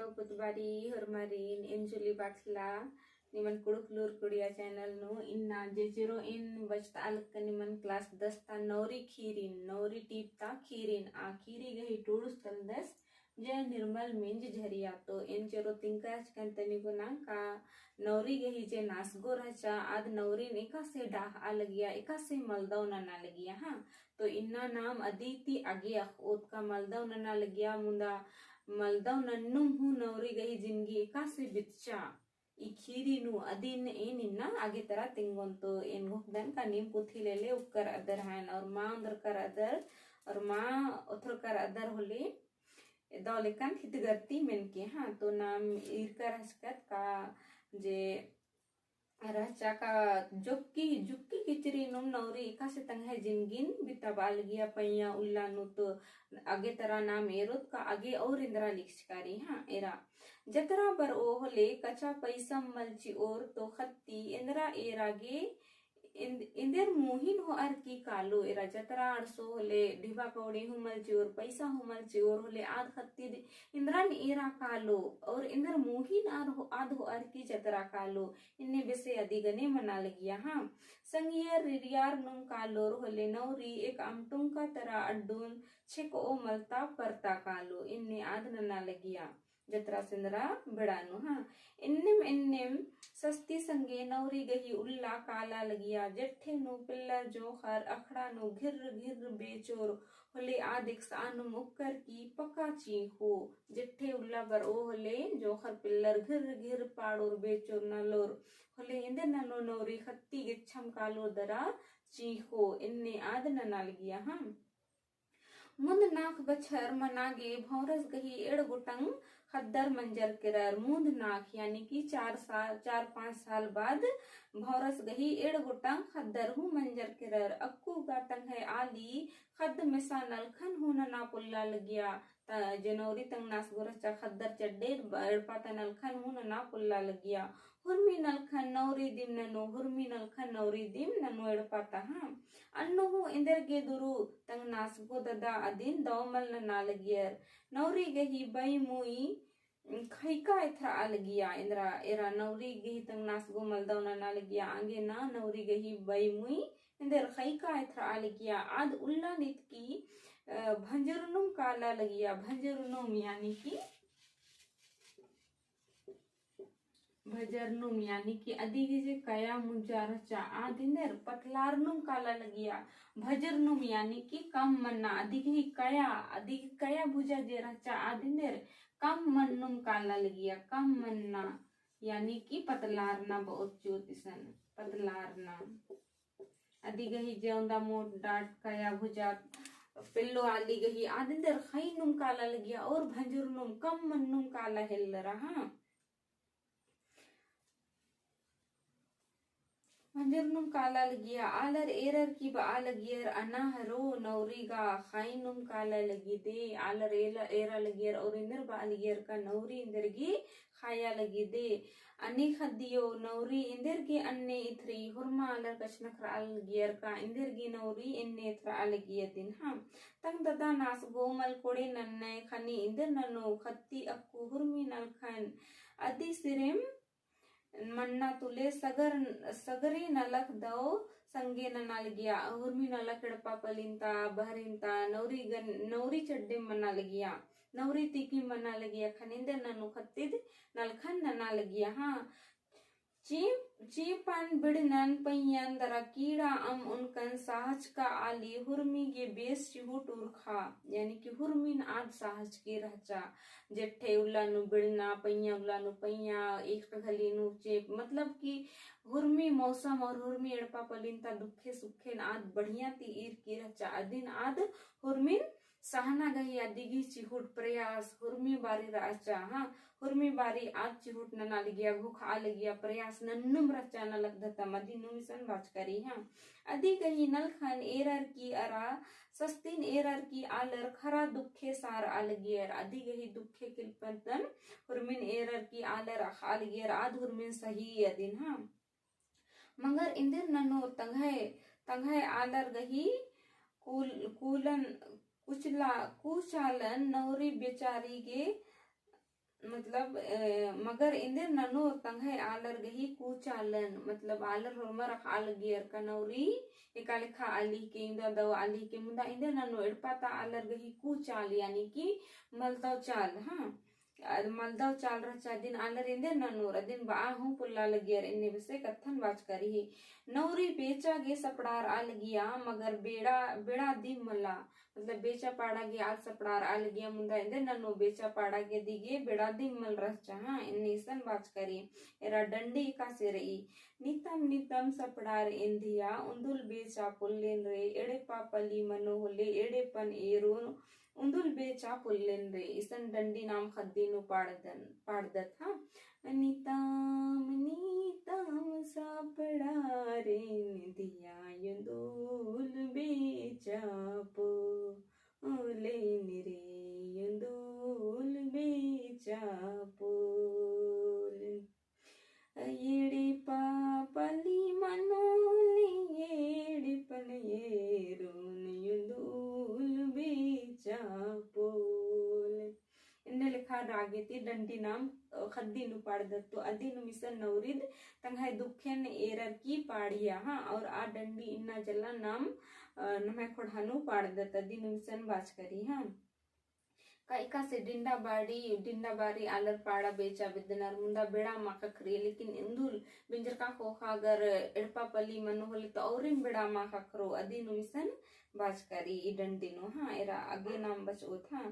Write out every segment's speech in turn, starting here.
Hello Putbari Hormarin Injuli Batla Niman Kuduklur Kudia channel no inna jejero in bachta alka niman class 10 ta Nauri Khirin Nauri tip ta Khirin a Khiri gahi tudus taldas जय निर्मल मिंज झरिया तो इन चेरो तिंकाच कंतनी को ना का नौरी गही जे नासगो रचा आद नौरी एका से डाह आ लगिया एका से मलदव ना लगिया हाँ तो इन्ना नाम अदिति आगे ओत का मलदव ना लगिया मुंदा मलदव नन्नुम हूँ नौरी गही जिंदगी एका से बिच्चा इखीरी नु अदिन एन इन्ना आगे तरह तिंगोन तो इन गुखदन का नीम पुथी ले उकर अदर हैं और माँ अंदर कर अदर और माँ उथर कर अदर होले दौलेकन हितगर्ती मेन के हाँ तो नाम इरका रचकत का जे रचा का जुक्की जुक्की किचरी नुम नौरी एका से तंग है जिनगिन बिताबाल गया पैया उल्ला नु तो आगे तरह नाम एरोत का आगे और इंद्रा लिखकारी हाँ एरा जतरा बर ओ होले कचा पैसा मलची और तो खत्ती इंद्रा एरागे इंदर मोहिन हो अर की कालो एरा जतरा अरसो होले ढिबा पौड़ी हुमल चोर पैसा हुमल चोर होले आध खत्ती इंद्रन एरा कालो और इंदर मोहिन आध हो अर की जतरा कालो इन्ने बेसे अधिगने मना लगिया हाँ संगियर रिरियार नुम कालोर होले नौरी एक आमटुम का तरह अड्डून छिक ओ मलता परता कालो इन्ने आध नना लगिया जतरा सिंदरा बिड़ानु हाँ इन्नेम सस्ती संगे नौरी गही उल्ला काला लगिया जट्ठे नु पिल्लर जोखर अखड़ा नु घिर घिर बेचोर होले आदिक सानु मुक्कर की पका चीखो जट्ठे उल्ला बर ओ होले जोखर पिल्लर घिर घिर पाड़ोर बेचोर नलोर होले इंदे ननो नौरी खत्ती गिच्छम कालो दरा चीखो इन्ने आद नना लगिया हाँ मुंद नाक बछर मनागे भौरस गही एड़ गुटंग खद्दर मंजर किरर मुंद नाक यानी कि 4-5 साल बाद भौरस गही एड़ गुटंग खद्दर हूँ मंजर किरर अक्कू गाटंग है आली खद मिसा नलखन हूँ ना पुल्ला लगिया जनवरी तंग नास गोरचा खद्दर चड्डे पाता नलखन हूँ ना पुल्ला लगिया हुर्मी नलखन नौरी दिम ननो हुर्मी नलखन नौरी दिम ननो एड़ पाता हाँ अन्नो हूँ इंदर गे दुरु तंग नास गो ददा अदिन दौमल ना लगियर नौरी गही बई मुई खैका इथरा अलगिया इंद्रा एरा नौरी गही तंग नास गो मलदव ना लगिया आगे ना नौरी गही बई मुई इंदर खैका इथरा अलगिया आद उल्ला नित की भंजरुनुम काला लगिया भंजरुनुम यानी कि अधिक जे कया मुजार चा आदिंदर पतलारनुम काला लगिया भजरनुम यानी कि कम मन्ना अधिक कया भुजा जे रचा आदिंदर कम मन्नुम काला लगिया कम मन्ना यानी कि पतलारना बहुत ज्योतिषन पतलारना अधिक ही जेउंदा मोट डाट कया भुजा पिल्लो आली गही आदिंदर खई नुम काला लगिया और भंजरनुम कम मन्नुम काला हिल रहा भंजरनुम काला लगिया आलर एरर की बा लगियर अनाहरो नौरीगा खाइनुम काला लगी दे आलर एरा लगियर और इंदर बा लगियर का नौरी इंदर गी खाया लगी दे अने खदियो नौरी इंदर गी अन्ने इथरी हुरमा आलर कशनखर लगियर का इंदर गी नौरी इन्ने इथरा लगियर दिन हाँ तंग ददा नास गोमल कोड़े नन्ने खनी इंदर ननो खत्ती अक्कू हुरमी नलखन अदि सिरिम मन्ना तुले सगरी नलक दो संगे नना लगिया हुर्मी नलक एड़पा पलिंता बहरिंता नौरी चड्डे मना लगिया नौरी तीकी मना लगिया खनिंदर ननु खत्तिद नलखन नना लगिया हाँ चीपन बिड़नन पैयन दरा कीड़ा उनकन साहज का आली हुर्मी के बेस चिहुट उर्खा यानी कि हुर्मीन आद साहज की रहचा जेठे उल्लानु बिड़ना पैया उल्लानु पैया एक घली नु चेप मतलब कि हुर्मी मौसम और हुर्मी एड़पा पलिनता दुखे सुखे आद बढ़िया ती ईर की रहचा अदिन आद हुर्मीन सहना गही अदिगी चिहुट प्रयास हुर्मी बारी राचा हाँ हुर्मी बारी आज चिहुट नना लगिया भूख आ लगिया प्रयास नन्नुम रचा न लग धता मदी नुमिसन बाच करी हाँ अदि गही नलखन एरर की अरा सस्तीन एरर की आलर खरा दुखे सार आलगियर अदि गही दुखे किलपतन हुर्मिन एरर की आलर आलगियर आद हुर्मिन सही अदिन हाँ मगर इंदर ननो तंगहे आलर गही कुलन कुचालन नौरी बेचारी के मतलब मगर इंदे ननो तंगे आलर गही कूचालन मतलब आलर होमर आल गियर कनौरी एकाले खा आली के इंदा दव आली के मुंदा इंदे ननो एडपाता आलर गही कूचाल यानी कि मलदव चाल हाँ मलदव चाल रचा दिन आलर इंदे ननोर दिन बा हूं पुल्ला लगियर इन्ने बसे कथन बाज करी नौरी बेचा गे सपड़ार आल गिया मगर बेड़ा बेड़ा दी मला मतलब बेचा पाड़ा गे आल सपड़ार आल गिया मुंदा इंदे ननो बेचा पाड़ा गे दिगे बेड़ा दी मल रचा हाँ इन्ने सन बाज करी एरा डंडी का से रही नितम नितम सपड़ार इंदिया उंदुल बेचा पुल्लेन रे एड़े पापली मनो होले एड़े पन एरो उंदुल बेचा पुल्लेन रे इसन डंडी नाम खद्दीनु पाड़दत हाँ नितम नितम सपड़ा रे दिया युंदुल बेचा पुल्लेन रे युंदुल बेचा पुल्लेन येड़ी पापली मनोले येड़ी पन येरोन युंदुल बेचा पोल इन्ने लिखा रागेती डंडी नाम खद्दीनु पाड़दत्तो अदीनु मिसन नौरिद तंगाय दुखेन एरर की पाड़िया हाँ और आ डंडी इन्ना जला नाम नमे खोड़ानु पाड़दत अदीनु मिसन बाज करी हाँ का से डिंडा बाड़ी आलर पाड़ा बेचा बिदनर मुंदा बेड़ा माका खरी लेकिन इंदुल बिंजर का खोखा अगर एड़पा पली मनो होले तो और बेड़ा माका खरो अदीनु मिसन बाज करी ई डंडीनो हाँ एरा आगे नाम बचो था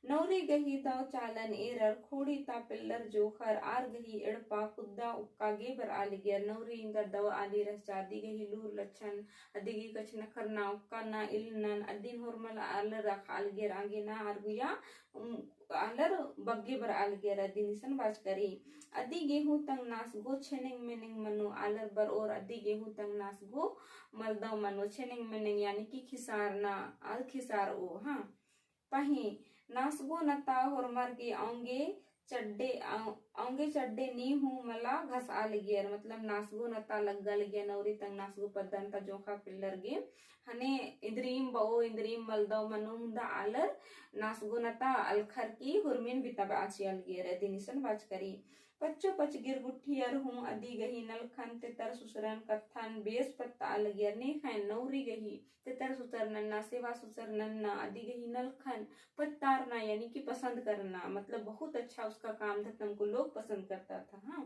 नौरी गही दाव चालन एरर खोड़ी ता पिल्लर जोखर आर गही एड़पा खुद्दा उक्का गे बर आली गियर नौरी इंदा दव आली रस जादी गही लूर लच्छन अदिगी कछ नखर ना उक्का ना इलनन अदीन होरमल आलर रख आल गियर आगे ना आरगुया आलर बग्गे बर आल गियर अदीनिसन बाज करी अदी गेहूं तंग नास गो छेनेंग मेनेंग मनो आलर बर और अदी गेहूं तंग नास गो मलदव मनो छेनेंग मेनेंग यानी कि खिसार ना आल खिसार ओ हाँ पही नासगो नता होरमर के आंगे चड्डे नी हूँ मला घस आल गियर मतलब नासगो नता लग्गल गिया नौरी तंग नासगो पद्दन ता जोखा पिल्लर गे हने इंद्रीम बओ इंद्रीम मलदव मनो मुंदा आलर नासगो नता अलखर की हुरमिन बितब आची आल गियर दिनिसन बाज करी पच्चो पच गिरगुठियर हूँ अदी गही नलखन तितर सुसरन कत्थन बेस पत्ता आल गियर ने खैन नौरी गही तितर सुसर नन्ना सेवा सुसर नन्ना अदी गही नलखन पत्तारना यानी कि पसंद करना मतलब बहुत अच्छा उसका काम था तुमको लोग पसंद करता था हाँ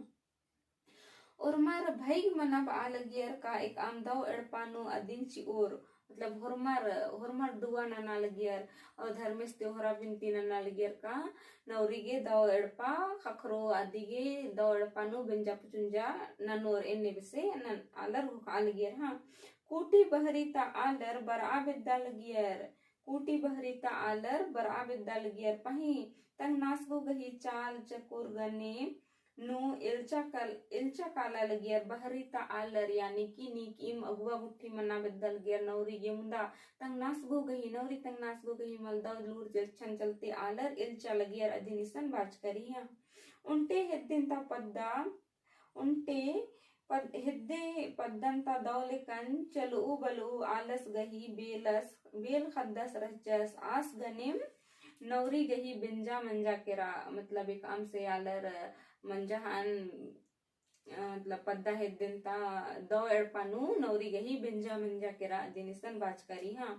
और मार भाई मनब आल गियर का एक आमदाव एड़पानो अदिन ची और मतलब होरमार दुआ नना लगियर और धर्मेश त्योहरा बिनती नना लगियर का नौरीगे दाव एड़पा खखरो आदिगे दाव एड़पानो बेंजा पुचुंजा ननोर एन्ने बसे नन आलर आल गियर हाँ कूटी बहरीता आलर बरा बिद्दा लगियर कूटी बहरीता आलर बरा बिद्दा लगियर पही तंग नासगो गही चाल चकोर गने नो इल्चा काला लगियर बहरीता आलर यानी कि नीकीम अगुआ बुट्ठी मना बदल गियर नौरी गे मुंदा तंग नासगो गही नौरी तंग नासगो गही मलदव लूर जलछन चलते आलर इल्चा लगियर अधिनिसन बाज करी है उन्टे हिद्दिन ता पद्दा उन्टे हिद्दे पद्दंता दौलिकन चलु बलु आलस गही बेल खद्दस रचस आस गनिम नौरी गही बिंजा मंजा केरा मतलब एक आम से आलर मंजहान मतलब पद्दा हिद्दिनता दौ एड़पानु नौरी गही बिंजा मंजा केरा दिनिसन बाज करी हाँ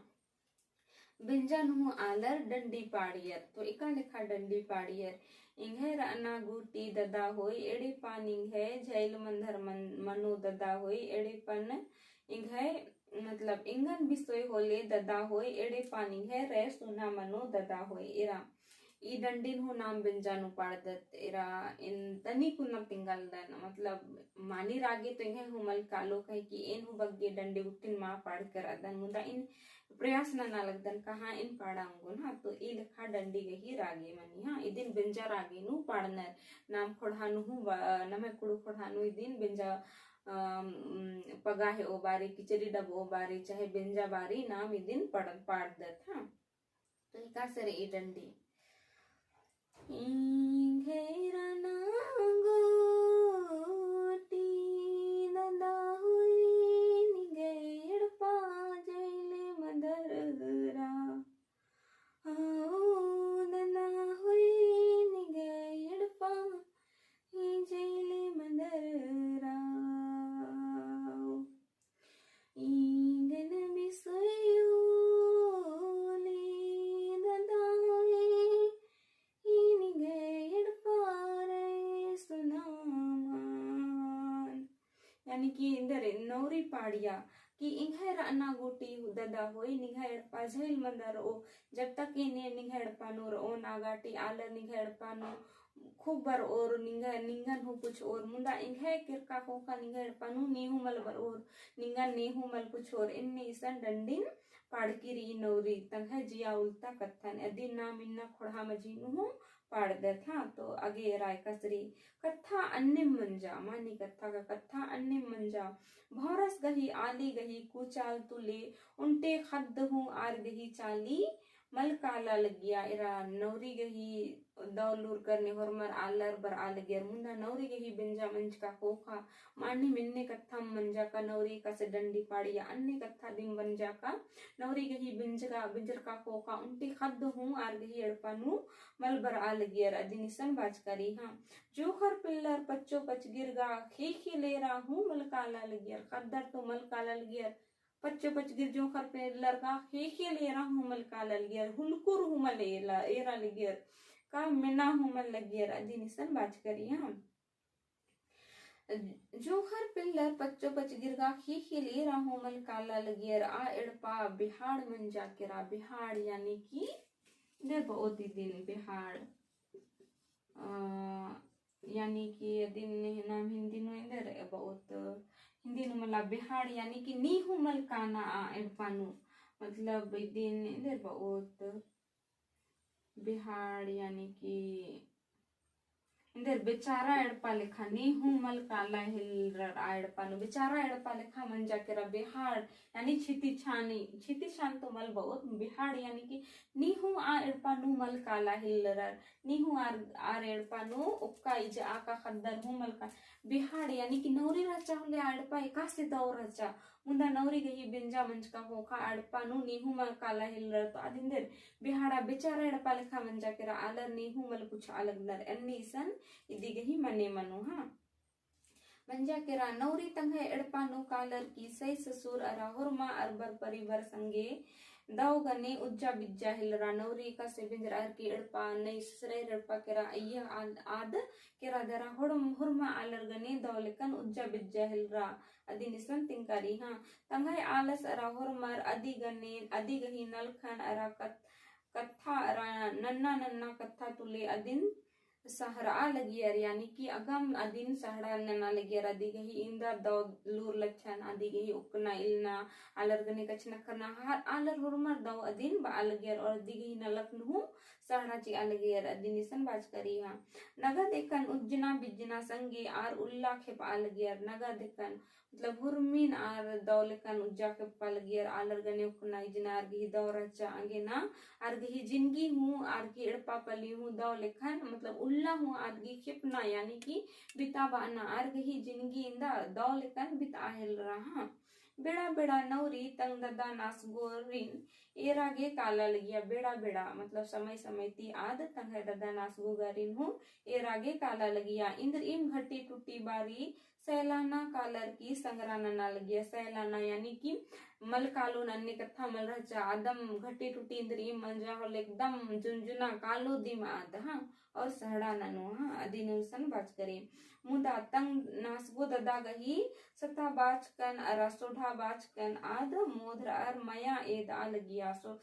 बिंजा नु आलर डंडी पाड़ियर तो इका लिखा डंडी पाड़ियर इंघे राना गुटी ददा होई एड़े पान इंघे झैल मंधर मनु ददा होई एड़े पन इंघे मतलब इंगन बिसोय होले ददा होई एड़े पान इंघे रे सुना मनु ददा होई इरा ई डंडीन हो नाम बिंजानु पाड़दत इरा इन तनी कुन तिंगल दन मतलब मानी रागे तो इंघे हुमल कालो कहे कि इन हु बग्गे डंडे उट्टिन मा पाड़ कर अदन मुदा इन प्रयास ना लगदन कहा इन पाड़ांगुन हाँ तो ई लिखा डंडी गही रागे मनी हाँ इदिन बिंजा रागे नु पाड़नर नाम खोड़ानु हूँ नमे कुड़ू खोड़ानु इदिन बिंजा पगा है ओ बारी किचरी डब ओ बारी चाहे बिंजा बारी नाम इदिन पाड़दत हाँ तो इका सरे ई डंडी इंघेरा नांगो यानी कि इंदर नौरी पाड़िया कि इंघेर अन्ना गोटी ददा होई निघेड़ पाझेल मंदर ओ जब तक इने निघेड़ पानो ओ नागाटी आलर निघेड़ पानो खूब बार और निंगन हो कुछ और मुंदा इंघे किरका को का निघेड़ पानो नेहू मल बर और निंगन नेहू मल कुछ और इन्ने इसन डंडिन पाड़किरी नौरी तंघे जिया उल्टा कत्थन यदि ना मिन्ना खोड़ा मजीनु पाड़ दे था। तो आगे राय कसरी कथा अन्य मंजा मानी कथा का कथा अन्य मंजा भौरस गही आली गही कुचाल तुले उनटे खद्द हूँ आर गही चाली मल काला लगिया इरा नौरी गही दौलूर करने होरमर आलर बर आल गेर मुंदा नौरी गही बिंजा मंज का कोखा मानी मिन्ने कथा मंजा का नौरी का से डंडी पाड़िया अन्य कथा दिम बंजा का नौरी गही बिंजर का कोखा उनटे खद्द हूँ आर गही अड़पानु मल बर आल गेर अदिनिसन बाज करी हाँ जो हर पिल्लर पच्चो पच गिरगा खी ले रहा हूँ मल काला लगियर खद्दर तो मल काला लगियर पच्चो पच गिर जो खर पिल्लर का खी ले रहा हूँ मल काला लगियर हुलकुर हूँ मल एरा लगियर का मिना हूँ मल लगियर अदिनिसन बाज करी हाँ जो हर पिल्लर पच्चो पच गिरगा खी ले रहा हूँ मल काला लगियर आ एड़पा बिहाड़ मंजा केरा बिहाड़ यानी कि देर बहुत दिन बिहाड़ यानी कि दिन नाम हिंदी नो इंदर बहुत हिंदी नो मतलब बिहाड़ यानी कि नीहू मल काना एड़पानु मतलब दिन इंदर बहुत बिहाड़ यानी कि इंदर बेचारा एड़पा लेखा नीहू मल काला हिल एड़पानु बेचारा एड़पा लेखा मंजा केरा बिहाड़ यानी छिति छान तो मल बहुत बिहाड़ यानी कि नीहू आ एड़पानु मल काला हिल नीहू आर एड़पानु उक्का इज आका खद्दर हूँ मल का बिहाड़ यानी कि नौरी रचा होले एड़पा एका से दौर रचा मुंदा नौरी गही बिंजा मंज का होका एड़पानु नीहू मल काला हिल तो आदिंदर बिहाड़ा बेचारा एड़पा लेखा मंजा केरा आलर नीहू मल कुछ अलग दर अन्नी सन इदी गही मने मनु हाँ मंजा केरा नौरी तंगे एड़पानु कालर की सही ससुर अरा हुरमा अरबर परिवर संगे दाव गने उज्जा बिज्जा हिलरा नौरी का से बिंजरार की एड़पा नई ससरे एड़पा केरा अय्या आद केरा दरा हुरमा आलर गने दावलेकन उज्जा बिज्जा हिलरा अदी निसन तिंकारी हाँ तंगे आलस अरा हुरमर अदी गही नलखन अरा कथा अरा नन्ना कथा तुले अदिन सहरा लगियर यानी कि अगम अदिन सहरा नना लगियर अदी गही इंदा दौ लूर लच्छन अदी गही उकना इलना आलर गने कचना करना हार आलर हुरमर दौ अदिन बा लगियर और अदी गही नलक नु सहरा ची अलगियर अदी निसन बाज करी हाँ नगद एकन उज्जना बिजना संगे आर उल्ला खेप अलगियर नगद एकन मतलब हुरमीन आर दौलकन उज्जा खेप अलगियर आलर गने उकना इजना आर गही दौ रचा आगे ना आर गही जिंदगी हूँ आर की एड़पा पली हूँ दौलखन मतलब उल्ला हूँ आर गही खेपना यानी कि बिताबाना आर गही जिंदगी इंदा दौलकन बिता हिल रहा बेड़ा बेड़ा नौरी तंग ददा नास गोरिन एरागे काला लगिया बेड़ा मतलब समय समय ती आद तंग ददा नास गोरिन हूँ एरागे काला लगिया इंद्र इम घटी टूटी बारी सैलाना कालर की संगराना ना लगिया सैलाना यानी कि मल कालो नन्ने कथा मल रचा आदम घटी टूटी इंद्र इम मल जा होल एकदम झुंझुना कालो दिम आद हाँ और सहड़ा ननो हाँ अदिनुसन बाज करे मुदा तंग नासगो ददा गही सता बाचकन अरा सोढ़ा बाचकन आद मोधर अर मया एद अलगिया सो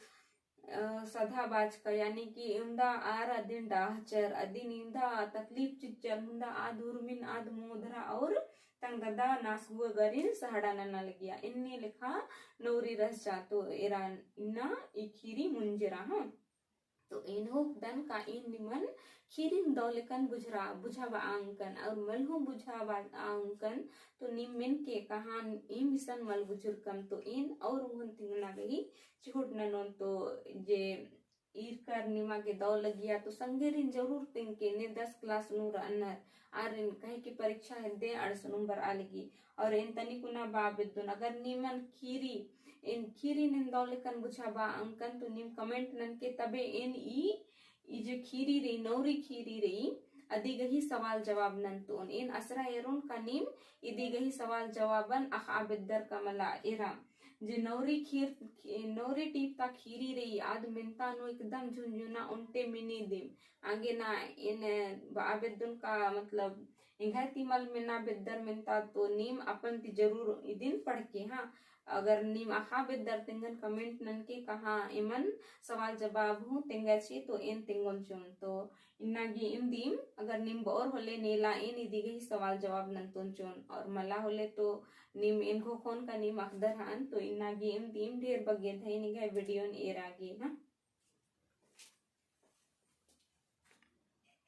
सधा बाचक यानी कि इंदा आर अदिन डाहचर अदिन इंदा तकलीफ चिच्चर मुंदा आद उर्मिन आद मोधरा और तंग ददा नासगो गरिन सहड़ा नना लगिया इन्ने लिखा नौरी रस जातो एरा इन्ना इखीरी मुंजरा हाँ तो इन्हो दन का इन निमन खीरिन दौलकन बुझावा आंकन और मलहु बुझावा आंकन तो निमिन के कहान इन मिसन मल बुजुर्गम तो इन और उन तिंगना गई चिहुट ननोन तो जे ईर कर निमा के दौ लगिया तो संगेरिन जरूर तिंग के ने 10 क्लास नूर अन्नर आर इन कहे की परीक्षा है दे 800 नंबर आलगी और इन तनिकुना बाबिदुन अगर निमन खीरी इन खीरी निन दौलकन बुझावा अंकन तो निम कमेंट नन के तबे इन ई जो खीरी रही नौरी खीरी रही अदी गही सवाल जवाब नन तो इन असरा एरुन का निम इदी गही सवाल जवाबन अख आबिदर का मला इरा जे नौरी टीप ता खीरी रही आद मिनता नो एकदम झुंझुना उनटे मिनी दिम आगे ना इन आबिदुन का मतलब इंघा तिमल में ना बेदर मिनता तो नीम अपन ती जरूर इदिन पढ़ के हाँ अगर नीम आखा बेदर तिंगन कमेंट नन के कहा इमन सवाल जवाब हूँ तिंगा छी तो इन तिंगन चुन तो इन्नागी इन दीम अगर नीम बोर होले नेला इन इदी गई सवाल जवाब नंतुन चुन और मला होले तो नीम इनको कौन का नीम अखदर हान तो इन्नागी इन दीम ढेर बगे थे निगा वीडियो एरागी हाँ